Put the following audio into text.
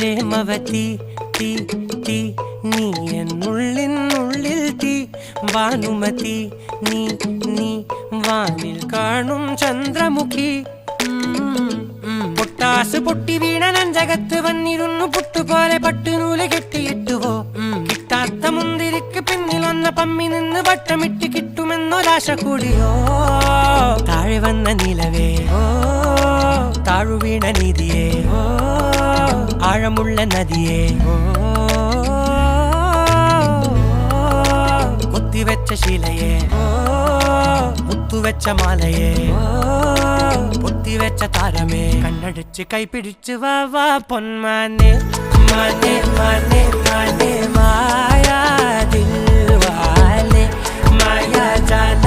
പ്രേമവതി തീ തീ നീ എന്നുള്ളിൽ തീ ഭാനുമതി നീ നീ വാനിൽ കാണും ചന്ദ്രമുഖി പൊട്ടാസ് പൊട്ടി വീണ നെഞ്ചകത്ത് വന്നിരുന്നു പുട്ടുപോലെ പട്ടുനൂല് കെട്ടിയിട്ടുവോ കിട്ടാത്ത മുന്തിരിക്ക് പിന്നിൽ വന്ന പമ്മി നിന്ന് വട്ടമിട്ട് കിട്ടുമെന്നൊരാശ കൂടിയോ താഴെ വന്ന നിലവേ താഴു വീണ നിധിയേ ആഴമുള്ള നദിയേ കൊത്തിവെച്ച ശിലയേ മുത്തുവെച്ച മാലയേ പൊത്തിവെച്ച താരമേ കണ്ണടിച്ച് കൈപിടിച്ച് വാ വാ പൊന്മാനെ മാനെ മാനെ മാനെ മായാ ദിൽവാലെ മായാ ജാല